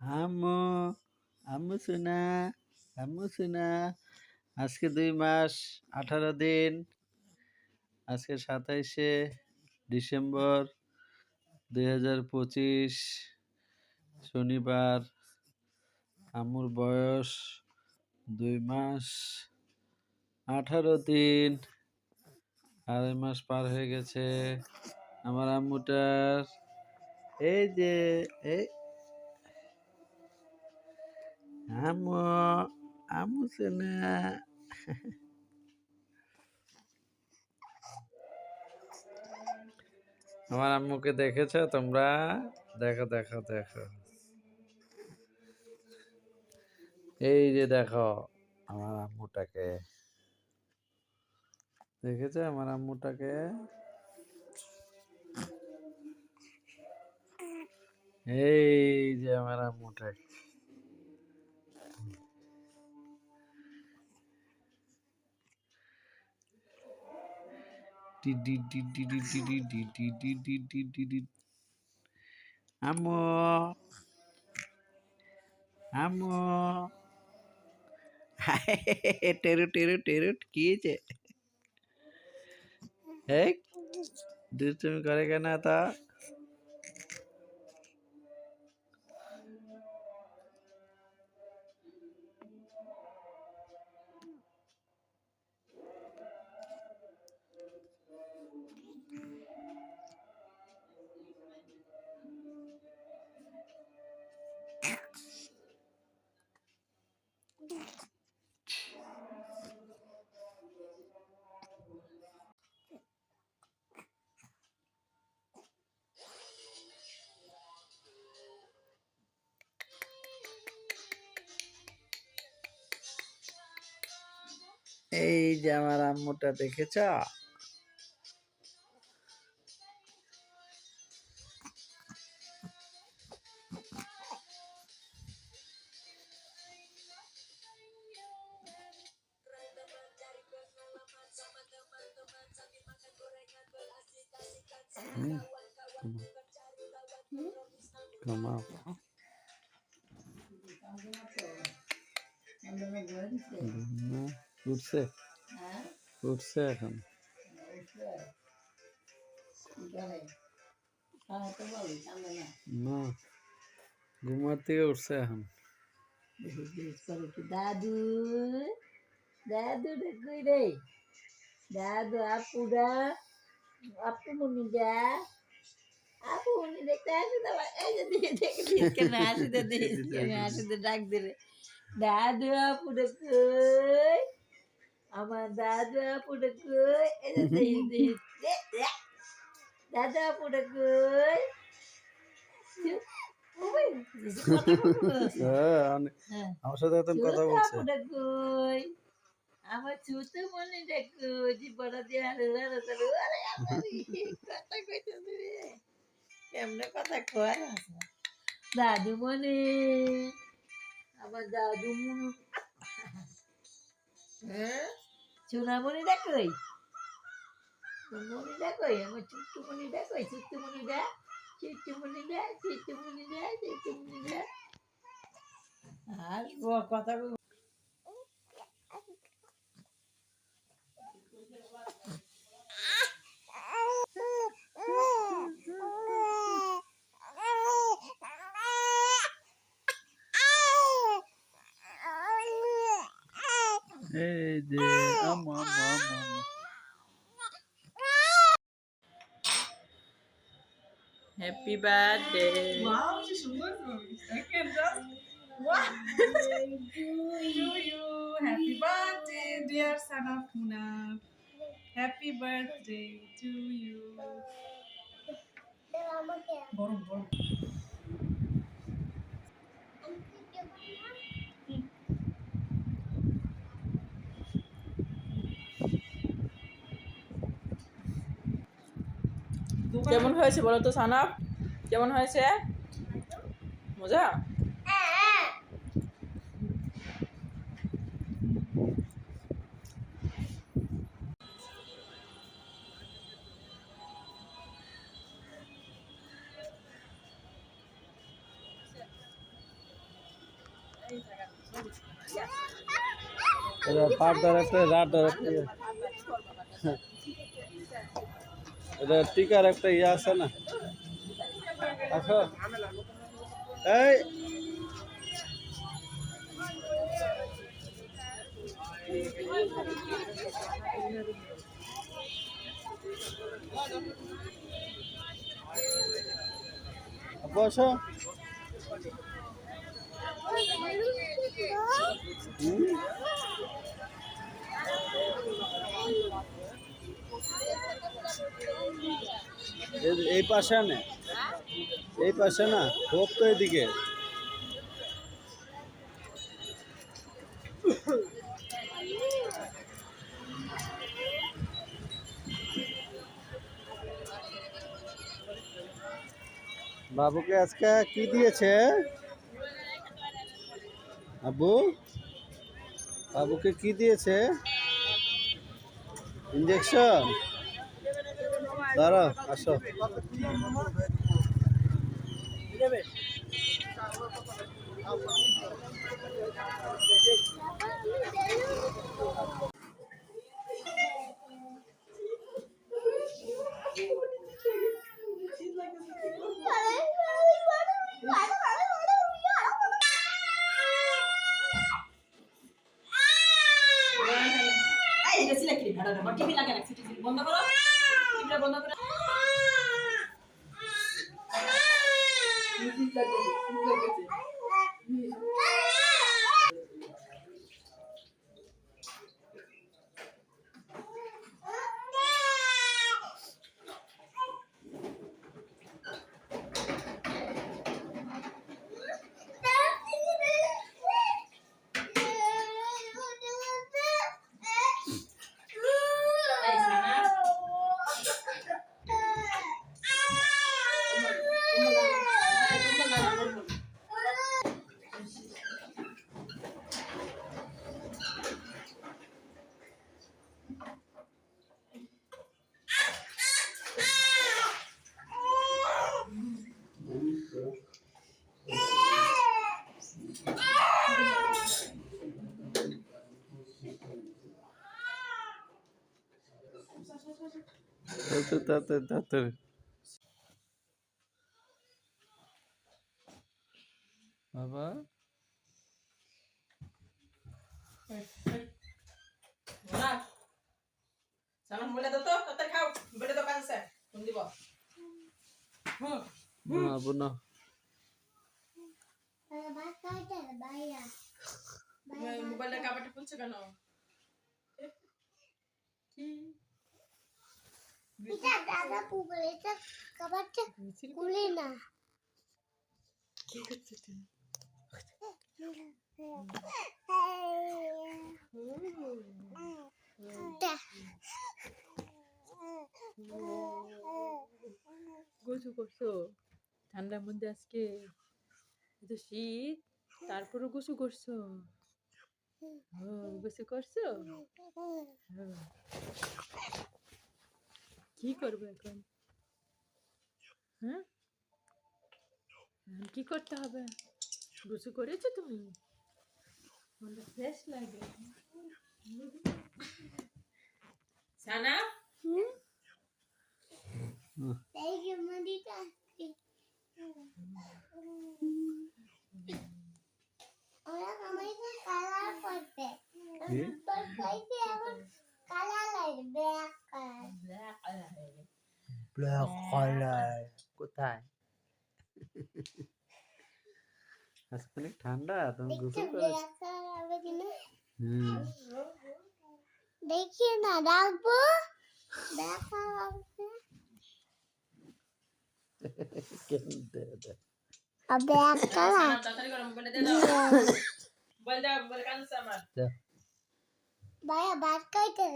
আম্মু আম্মু সোনা আম্মু সোনা আজকে 2 মাস 18 দিন। আজকে 27শে ডিসেম্বর 2025 শনিবার। আম্মুর বয়স 2 মাস 18 দিন। 2.5 মাস পার হয়ে গেছে। আমার আম্মুটার এই যে এই আম্মু আম্মু সোনা আমার আম্মুকে দেখেছো তোমরা? দেখো দেখো দেখো, এই যে দেখো আমার আম্মুটাকে। দেখেছো আমার আম্মুটাকে? এই যে আমার আম্মুটাকে। আম্মু আম্মু টেরু টেরু টেরু কি হয়েছে? এই দুষ্টুমি করে কেন তা? এই যে আমার আম্মুটা দেখেছ? ঘুমাও। উঠছে উঠছে এখন। না, ঘুমার থেকে উঠছে এখন। দাদু দাদু কই রে? দাদু আপুরা আপু মনি যা আপু মনি দেখতে আসি দাও। এই যে দেখে কেন আসি দে কেন আসি দে ডাক দিলে দাদু আপুরা কই? আমার দাদু আপুরা কই? এই যে দাদু আপুরা কই? আমার সাথে এখন কথা বলছে। আমার ছোট মনে দেখো জীবন দিয়ে কথা কইতেছে রে কেমনে কথা কয় দাদু মনে আমার দাদু হ্যাঁ চুনামণি দেখোই মনি দেখোই আমার ছোট্ট মনি দেখোই ছোট্ট মনি দেখ চিট্টুমনি দেখ চিট্টুমনি দেখ চিট্টুমনি দেখ আর কথা এই যে আম্মু আম্মু আম্মু আম্মু। Happy birthday. Wow, কি সুন্দর করিস। I can just wow. To you. Happy birthday, dear son of Muna. Happy birthday to you. গরম গরম। কেমন হয়েছে বলো তো সানাপ? কেমন হয়েছে? মজা? এটা পাট ধরে একটা রাত ধরে একটা এটা টিকার একটা ইয়ে আছে না আসো এই বসো এই পাশে না এই পাশে না হোক তো এদিকে বাবুকে আজকে কি দিয়েছে আব্বু বাবুকে কি দিয়েছে ইঞ্জেকশন দাঁড়াও আসো এই রে সিলা কি ভাড়া দাও টিভি লাগা রাখছি টিভি বন্ধ করো টিভিটা বন্ধ করো তাড়াতাড়ি বাবা না সানা বলে দাও তো কত খাও বলে দাও কাছে ফোন দিব না আব্বু না মোবাইলটা কাবাটা খুলছো কেন দাদা পুকুরেটা কাবারটা খুলে না কি করছিস তুই গোসু করছো ঠান্ডার মধ্যে আজকে এত শীত তারপরও গোসু করছো গোসু করছো কি করবে এখন হ্যাঁ এখন কি করতে হবে গোসু করেছো তুমি মনটা ফ্রেশ লাগে সানা এই যে মন্দিরটা ওরা আমাকে কালার করতে তোর কইতে এখন কালার লাগে ব্ল্যাক কালার কোথায় আজকে অনেক ঠান্ডা তুমি দেখতে গোসল করো ব্ল্যাক কালার হবে কিনা দেখি না রাখবো ব্ল্যাক কালার ব্ল্যাক কালার তাড়াতাড়ি করো মোবাইলটা দে দাও মোবাইল দাও মোবাইল কাছে আমার ভাইয়া বাদ কইতে